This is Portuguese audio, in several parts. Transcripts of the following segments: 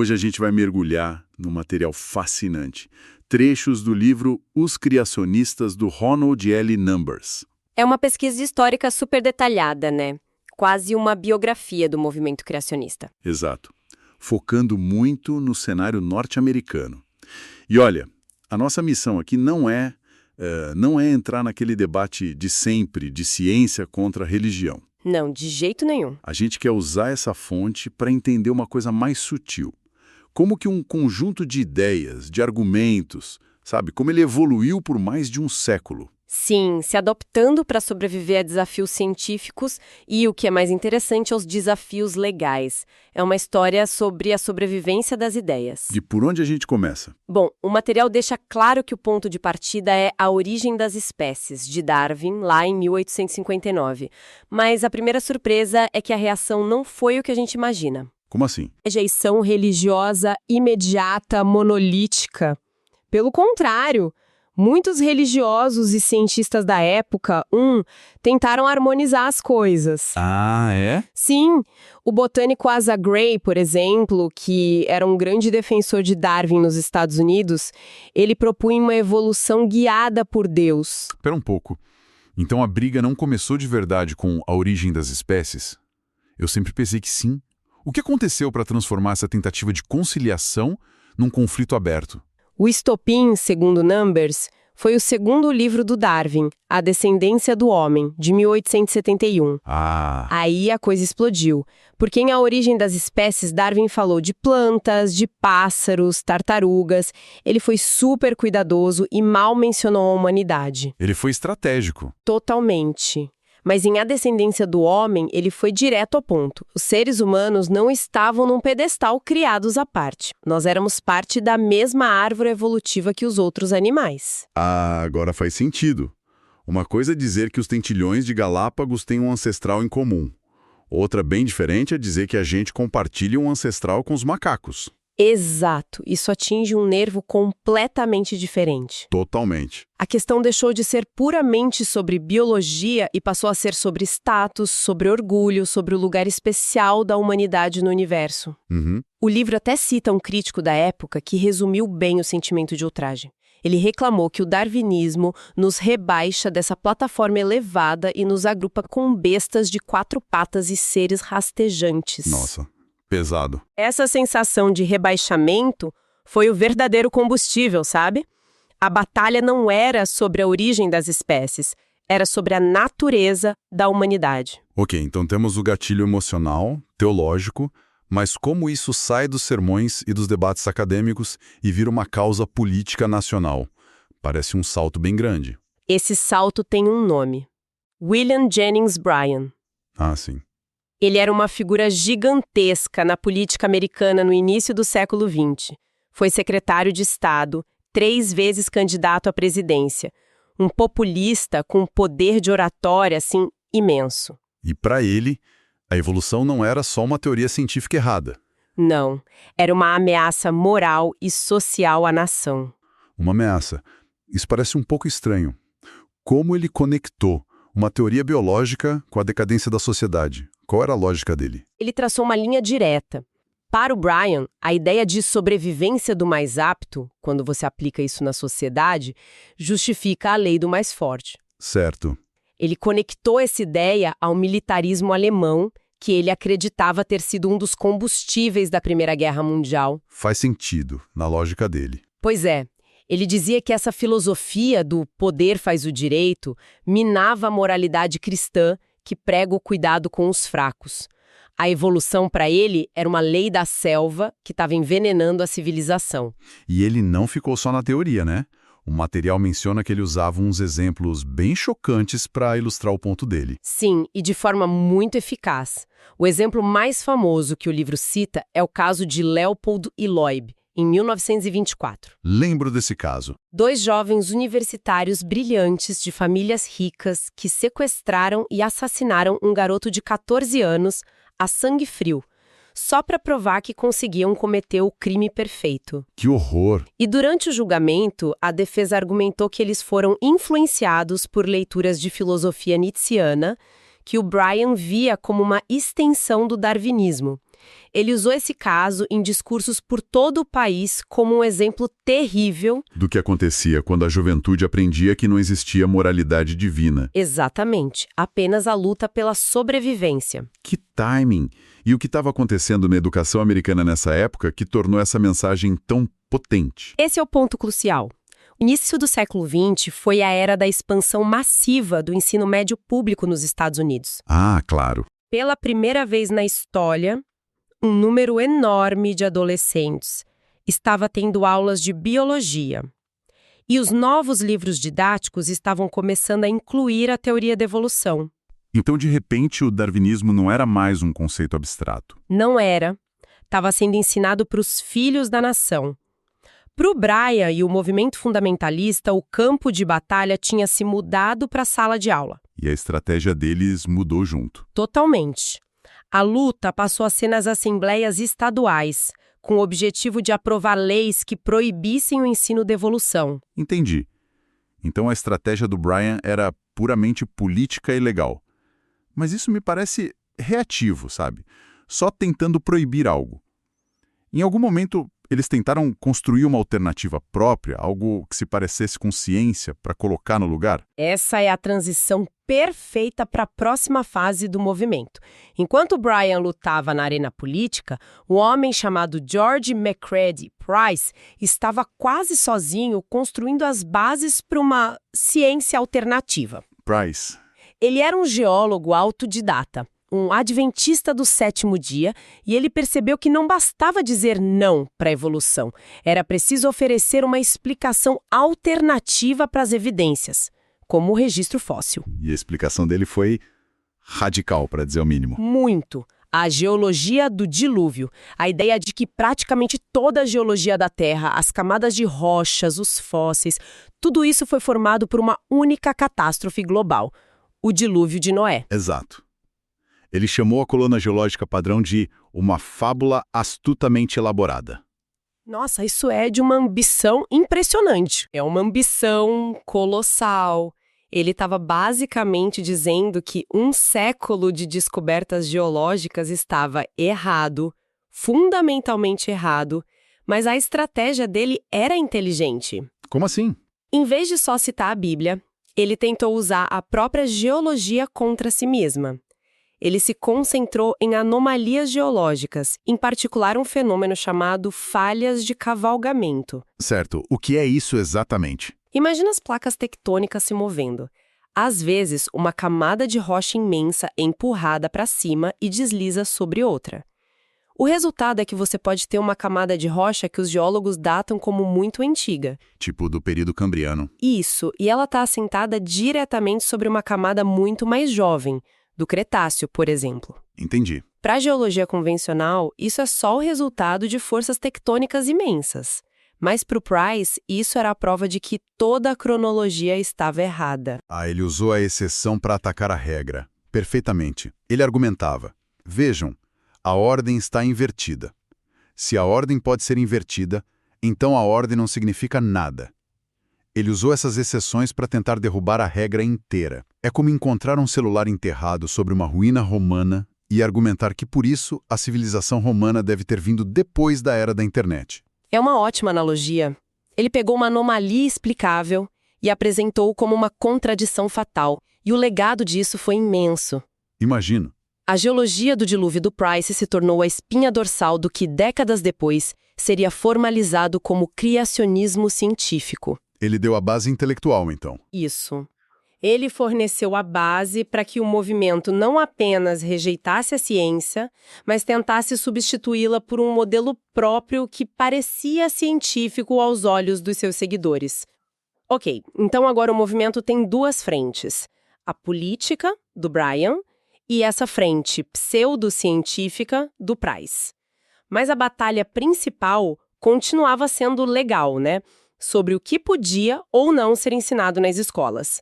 Hoje a gente vai mergulhar num material fascinante. Trechos do livro Os Criacionistas, do Ronald L. Numbers. É uma pesquisa histórica super detalhada, né? Quase uma biografia do movimento criacionista. Exato. Focando muito no cenário norte-americano. E olha, a nossa missão aqui não é entrar naquele debate de sempre de ciência contra religião. Não, de jeito nenhum. A gente quer usar essa fonte para entender uma coisa mais sutil. Como que um conjunto de ideias, de argumentos, sabe? Como ele evoluiu por mais de um século. Sim, se adaptando para sobreviver a desafios científicos e, o que é mais interessante, aos desafios legais. É uma história sobre a sobrevivência das ideias. De por onde a gente começa? Bom, o material deixa claro que o ponto de partida é A Origem das Espécies, de Darwin, lá em 1859. Mas a primeira surpresa é que a reação não foi o que a gente imagina. Como assim? Rejeição religiosa imediata, monolítica. Pelo contrário, muitos religiosos e cientistas da época, tentaram harmonizar as coisas. Ah, é? Sim, o botânico Asa Gray, por exemplo, que era um grande defensor de Darwin nos Estados Unidos, ele propunha uma evolução guiada por Deus. Espera um pouco. Então a briga não começou de verdade com a origem das espécies? Eu sempre pensei que sim. O que aconteceu para transformar essa tentativa de conciliação num conflito aberto? O estopim, segundo Numbers, foi o segundo livro do Darwin, A Descendência do Homem, de 1871. Aí a coisa explodiu, porque em A Origem das Espécies, Darwin falou de plantas, de pássaros, tartarugas. Ele foi super cuidadoso e mal mencionou a humanidade. Ele foi estratégico. Totalmente. Mas em A Descendência do Homem, ele foi direto ao ponto. Os seres humanos não estavam num pedestal criados à parte. Nós éramos parte da mesma árvore evolutiva que os outros animais. Ah, agora faz sentido. Uma coisa é dizer que os tentilhões de Galápagos têm um ancestral em comum. Outra bem diferente é dizer que a gente compartilha um ancestral com os macacos. Exato. Isso atinge um nervo completamente diferente. Totalmente. A questão deixou de ser puramente sobre biologia e passou a ser sobre status, sobre orgulho, sobre o lugar especial da humanidade no universo. O livro até cita um crítico da época que resumiu bem o sentimento de ultraje. Ele reclamou que o darwinismo nos rebaixa dessa plataforma elevada e nos agrupa com bestas de 4 patas e seres rastejantes. Nossa, pesado. Essa sensação de rebaixamento foi o verdadeiro combustível, sabe? A batalha não era sobre a origem das espécies, era sobre a natureza da humanidade. Ok, então temos o gatilho emocional, teológico, mas como isso sai dos sermões e dos debates acadêmicos e vira uma causa política nacional? Parece um salto bem grande. Esse salto tem um nome: William Jennings Bryan. Ah, sim. Ele era uma figura gigantesca na política americana no início do século XX. Foi secretário de Estado, 3 vezes candidato à presidência. Um populista com poder de oratória, assim, imenso. E para ele, a evolução não era só uma teoria científica errada. Não, era uma ameaça moral e social à nação. Uma ameaça. Isso parece um pouco estranho. Como ele conectou uma teoria biológica com a decadência da sociedade? Qual era a lógica dele? Ele traçou uma linha direta. Para o Bryan, a ideia de sobrevivência do mais apto, quando você aplica isso na sociedade, justifica a lei do mais forte. Certo. Ele conectou essa ideia ao militarismo alemão, que ele acreditava ter sido um dos combustíveis da Primeira Guerra Mundial. Faz sentido, na lógica dele. Pois é. Ele dizia que essa filosofia do poder faz o direito minava a moralidade cristã que prega o cuidado com os fracos. A evolução, para ele, era uma lei da selva que estava envenenando a civilização. E ele não ficou só na teoria, né? O material menciona que ele usava uns exemplos bem chocantes para ilustrar o ponto dele. Sim, e de forma muito eficaz. O exemplo mais famoso que o livro cita é o caso de Leopold e Loeb, em 1924. Lembro desse caso. 2 jovens universitários brilhantes de famílias ricas que sequestraram e assassinaram um garoto de 14 anos a sangue frio, só para provar que conseguiam cometer o crime perfeito. Que horror! E durante o julgamento, a defesa argumentou que eles foram influenciados por leituras de filosofia nietzschiana que o Bryan via como uma extensão do darwinismo. Ele usou esse caso em discursos por todo o país como um exemplo terrível do que acontecia quando a juventude aprendia que não existia moralidade divina. Exatamente, apenas a luta pela sobrevivência. Que timing! E o que estava acontecendo na educação americana nessa época que tornou essa mensagem tão potente? Esse é o ponto crucial. O início do século XX foi a era da expansão massiva do ensino médio público nos Estados Unidos. Ah, claro. Pela primeira vez na história, um número enorme de adolescentes estava tendo aulas de biologia. E os novos livros didáticos estavam começando a incluir a teoria da evolução. Então, de repente, o darwinismo não era mais um conceito abstrato. Não era. Estava sendo ensinado para os filhos da nação. Para o Bryan e o movimento fundamentalista, o campo de batalha tinha se mudado para a sala de aula. E a estratégia deles mudou junto. Totalmente. A luta passou a ser nas assembleias estaduais, com o objetivo de aprovar leis que proibissem o ensino da evolução. Entendi. Então a estratégia do Bryan era puramente política e legal. Mas isso me parece reativo, sabe? Só tentando proibir algo. Em algum momento, eles tentaram construir uma alternativa própria, algo que se parecesse com ciência, para colocar no lugar? Essa é a transição perfeita para a próxima fase do movimento. Enquanto Bryan lutava na arena política, o homem chamado George McCready Price estava quase sozinho construindo as bases para uma ciência alternativa. Price. Ele era um geólogo autodidata, um adventista do sétimo dia, e ele percebeu que não bastava dizer não para a evolução. Era preciso oferecer uma explicação alternativa para as evidências, como o registro fóssil. E a explicação dele foi radical, para dizer o mínimo. Muito. A geologia do dilúvio. A ideia de que praticamente toda a geologia da Terra, as camadas de rochas, os fósseis, tudo isso foi formado por uma única catástrofe global, o dilúvio de Noé. Exato. Ele chamou a coluna geológica padrão de uma fábula astutamente elaborada. Nossa, isso é de uma ambição impressionante. É uma ambição colossal. Ele estava basicamente dizendo que um século de descobertas geológicas estava errado, fundamentalmente errado, mas a estratégia dele era inteligente. Como assim? Em vez de só citar a Bíblia, ele tentou usar a própria geologia contra si mesma. Ele se concentrou em anomalias geológicas, em particular um fenômeno chamado falhas de cavalgamento. Certo. O que é isso exatamente? Imagina as placas tectônicas se movendo. Às vezes, uma camada de rocha imensa é empurrada para cima e desliza sobre outra. O resultado é que você pode ter uma camada de rocha que os geólogos datam como muito antiga. Tipo do período cambriano. Isso, e ela está assentada diretamente sobre uma camada muito mais jovem, do Cretáceo, por exemplo. Entendi. Para a geologia convencional, isso é só o resultado de forças tectônicas imensas. Mas para o Price, isso era a prova de que toda a cronologia estava errada. Ah, ele usou a exceção para atacar a regra. Perfeitamente. Ele argumentava: vejam, a ordem está invertida. Se a ordem pode ser invertida, então a ordem não significa nada. Ele usou essas exceções para tentar derrubar a regra inteira. É como encontrar um celular enterrado sobre uma ruína romana e argumentar que, por isso, a civilização romana deve ter vindo depois da era da internet. É uma ótima analogia. Ele pegou uma anomalia explicável e apresentou como uma contradição fatal, e o legado disso foi imenso. Imagino. A geologia do dilúvio do Price se tornou a espinha dorsal do que, décadas depois, seria formalizado como criacionismo científico. Ele deu a base intelectual, então. Isso. Ele forneceu a base para que o movimento não apenas rejeitasse a ciência, mas tentasse substituí-la por um modelo próprio que parecia científico aos olhos dos seus seguidores. Ok, então agora o movimento tem duas frentes. A política, do Bryan, e essa frente pseudocientífica, do Price. Mas a batalha principal continuava sendo legal, né? Sobre o que podia ou não ser ensinado nas escolas.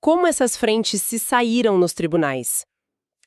Como essas frentes se saíram nos tribunais?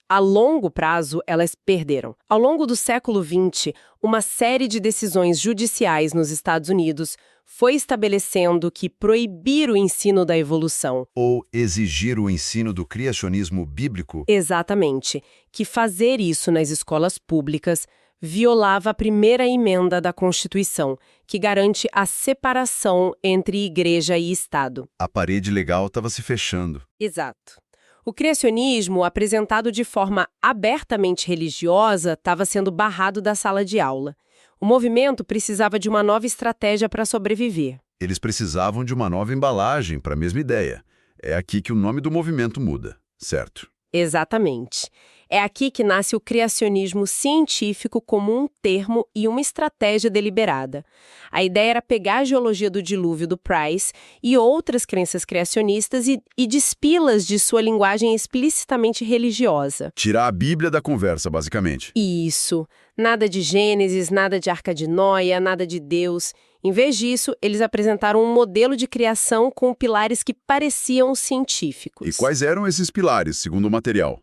A longo prazo, elas perderam. Ao longo do século XX, uma série de decisões judiciais nos Estados Unidos foi estabelecendo que proibir o ensino da evolução, Ou exigir o ensino do criacionismo bíblico? exatamente, que fazer isso nas escolas públicas violava a primeira emenda da Constituição, que garante a separação entre igreja e Estado. A parede legal estava se fechando. Exato. O criacionismo, apresentado de forma abertamente religiosa, estava sendo barrado da sala de aula. O movimento precisava de uma nova estratégia para sobreviver. Eles precisavam de uma nova embalagem para a mesma ideia. É aqui que o nome do movimento muda, certo? Exatamente. É aqui que nasce o criacionismo científico como um termo e uma estratégia deliberada. A ideia era pegar a geologia do dilúvio do Price e outras crenças criacionistas e despi-las de sua linguagem explicitamente religiosa. Tirar a Bíblia da conversa, basicamente. Isso. Nada de Gênesis, nada de Arca de Noé, nada de Deus. Em vez disso, eles apresentaram um modelo de criação com pilares que pareciam científicos. E quais eram esses pilares, segundo o material?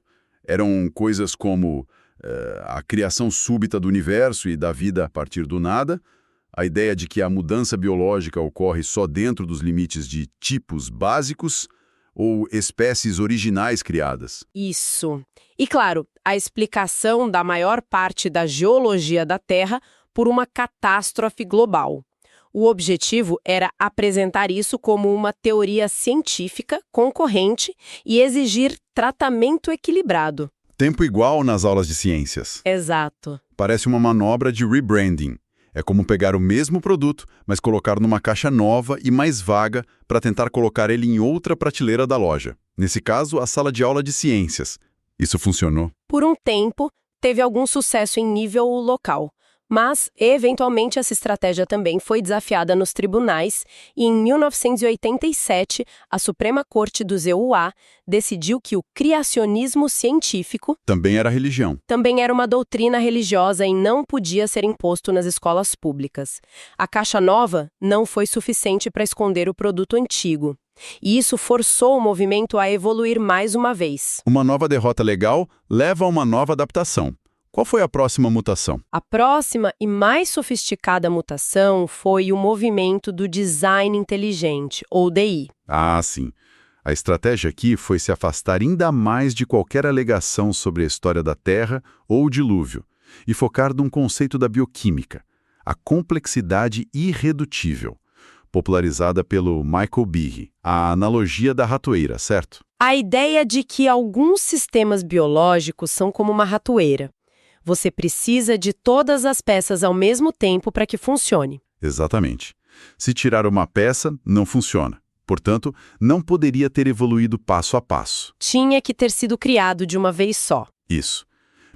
Eram coisas como a criação súbita do universo e da vida a partir do nada, a ideia de que a mudança biológica ocorre só dentro dos limites de tipos básicos ou espécies originais criadas. Isso. E, claro, a explicação da maior parte da geologia da Terra por uma catástrofe global. O objetivo era apresentar isso como uma teoria científica, concorrente e exigir tratamento equilibrado. Tempo igual nas aulas de ciências. Exato. Parece uma manobra de rebranding. É como pegar o mesmo produto, mas colocar numa caixa nova e mais vaga para tentar colocar ele em outra prateleira da loja. Nesse caso, a sala de aula de ciências. Isso funcionou? Por um tempo, teve algum sucesso em nível local. Mas, eventualmente, essa estratégia também foi desafiada nos tribunais e, em 1987, a Suprema Corte dos EUA decidiu que o criacionismo científico Também era religião. também era uma doutrina religiosa e não podia ser imposto nas escolas públicas. A Caixa Nova não foi suficiente para esconder o produto antigo. E isso forçou o movimento a evoluir mais uma vez. Uma nova derrota legal leva a uma nova adaptação. Qual foi a próxima mutação? A próxima e mais sofisticada mutação foi o movimento do design inteligente, ou DI. Ah, sim. A estratégia aqui foi se afastar ainda mais de qualquer alegação sobre a história da Terra ou o dilúvio e focar num conceito da bioquímica, a complexidade irredutível, popularizada pelo Michael Behe, a analogia da ratoeira, certo? A ideia de que alguns sistemas biológicos são como uma ratoeira. Você precisa de todas as peças ao mesmo tempo para que funcione. Exatamente. Se tirar uma peça, não funciona. Portanto, não poderia ter evoluído passo a passo. Tinha que ter sido criado de uma vez só. Isso.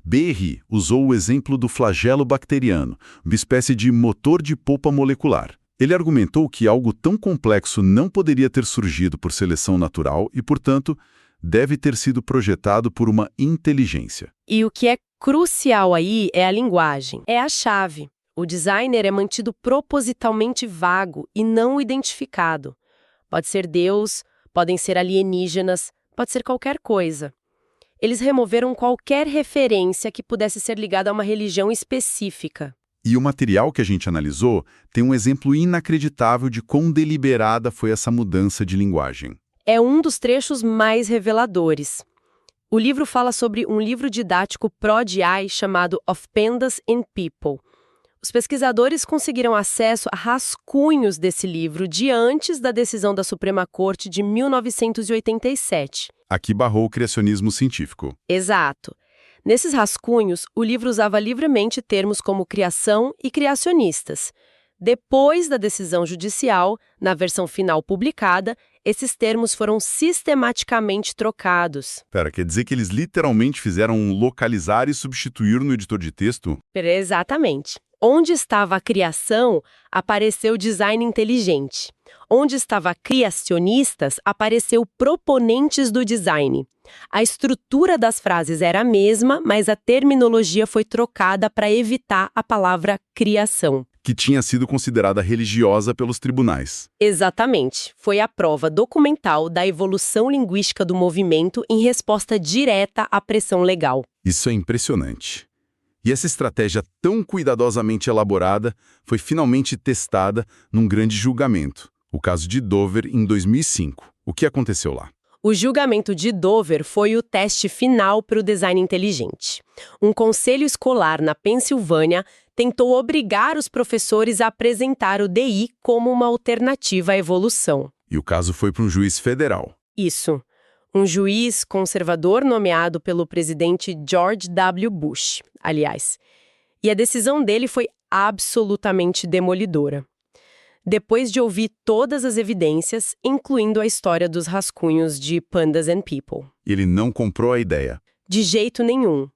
Behe usou o exemplo do flagelo bacteriano, uma espécie de motor de polpa molecular. Ele argumentou que algo tão complexo não poderia ter surgido por seleção natural e, portanto, deve ter sido projetado por uma inteligência. E o que é crucial aí é a linguagem, é a chave. O designer é mantido propositalmente vago e não identificado. Pode ser Deus, podem ser alienígenas, pode ser qualquer coisa. Eles removeram qualquer referência que pudesse ser ligada a uma religião específica. E o material que a gente analisou tem um exemplo inacreditável de quão deliberada foi essa mudança de linguagem. É um dos mais reveladores. O livro fala sobre um livro didático pró-DI chamado Of Pandas and People. Os pesquisadores conseguiram acesso a rascunhos desse livro de antes da decisão da Suprema Corte de 1987. Aqui barrou o criacionismo científico. Exato. Nesses rascunhos, o livro usava livremente termos como criação e criacionistas. Depois da decisão judicial, na versão final publicada, esses termos foram sistematicamente trocados. Pera, quer dizer que eles literalmente fizeram um localizar e substituir no editor de texto? Exatamente. Onde estava a criação, apareceu design inteligente. Onde estava criacionistas, apareceu proponentes do design. A estrutura das frases era a mesma, mas a terminologia foi trocada para evitar a palavra criação. Que tinha sido considerada religiosa pelos tribunais. Exatamente. Foi a prova documental da evolução linguística do movimento em resposta direta à pressão legal. Isso é impressionante. E essa estratégia tão cuidadosamente elaborada foi finalmente testada num grande julgamento, o caso de Dover em 2005. O que aconteceu lá? O julgamento de Dover foi o teste final para o design inteligente. Um conselho escolar na Pensilvânia tentou obrigar os professores a apresentar o DI como uma alternativa à evolução. E o caso foi para um juiz federal. Isso. Um juiz conservador nomeado pelo presidente George W. Bush, aliás. E a decisão dele foi absolutamente demolidora. Depois de ouvir todas as evidências, incluindo a história dos rascunhos de Pandas and People. Ele não comprou a ideia. De jeito nenhum.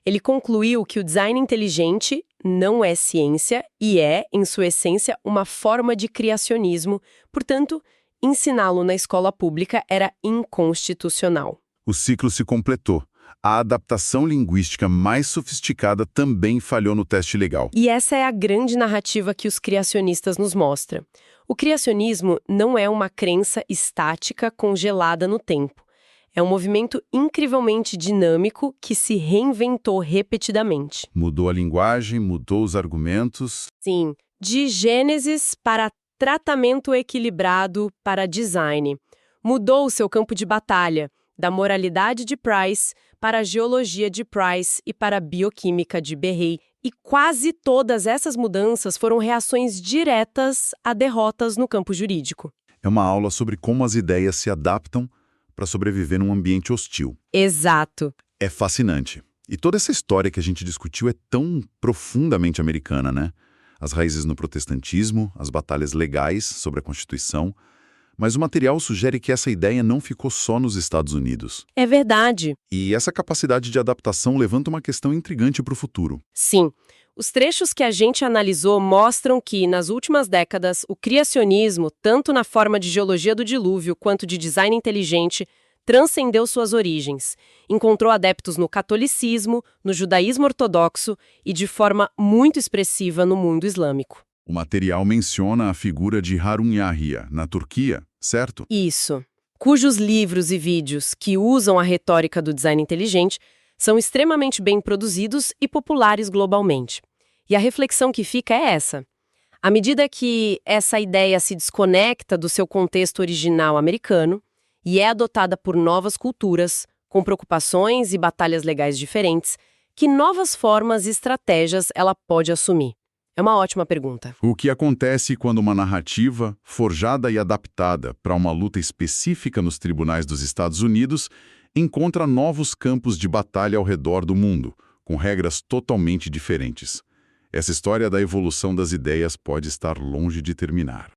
Ele concluiu que o design inteligente não é ciência e é, em sua essência, uma forma de criacionismo, portanto, ensiná-lo na escola pública era inconstitucional. O ciclo se completou. A adaptação linguística mais sofisticada também falhou no teste legal. E essa é a grande narrativa que os criacionistas nos mostram. O criacionismo não é uma crença estática congelada no tempo. É um movimento incrivelmente dinâmico que se reinventou repetidamente. Mudou a linguagem, mudou os argumentos. Sim, de Gênesis para tratamento equilibrado para design. Mudou o seu campo de batalha, da moralidade de Price para a geologia de Price e para a bioquímica de Berrey. E quase todas essas mudanças foram reações diretas a derrotas no campo jurídico. É uma aula sobre como as ideias se adaptam para sobreviver num ambiente hostil. Exato. É fascinante. E toda essa história que a gente discutiu é tão profundamente americana, né? As raízes no protestantismo, as batalhas legais sobre a Constituição. Mas o material sugere que essa ideia não ficou só nos Estados Unidos. É verdade. E essa capacidade de adaptação levanta uma questão intrigante para o futuro. Sim. Os trechos que a gente analisou mostram que, nas últimas décadas, o criacionismo, tanto na forma de geologia do dilúvio quanto de design inteligente, transcendeu suas origens. Encontrou adeptos no catolicismo, no judaísmo ortodoxo e, de forma muito expressiva, no mundo islâmico. O material menciona a figura de Harun Yahya, na Turquia, certo? Isso. Cujos livros e vídeos que usam a retórica do design inteligente são extremamente bem produzidos e populares globalmente. E a reflexão que fica é essa. À medida que essa ideia se desconecta do seu contexto original americano e é adotada por novas culturas, com preocupações e batalhas legais diferentes, que novas formas e estratégias ela pode assumir? É uma ótima pergunta. O que acontece quando uma narrativa, forjada e adaptada para uma luta específica nos tribunais dos Estados Unidos, encontra novos campos de batalha ao redor do mundo, com regras totalmente diferentes? Essa história da evolução das ideias pode estar longe de terminar.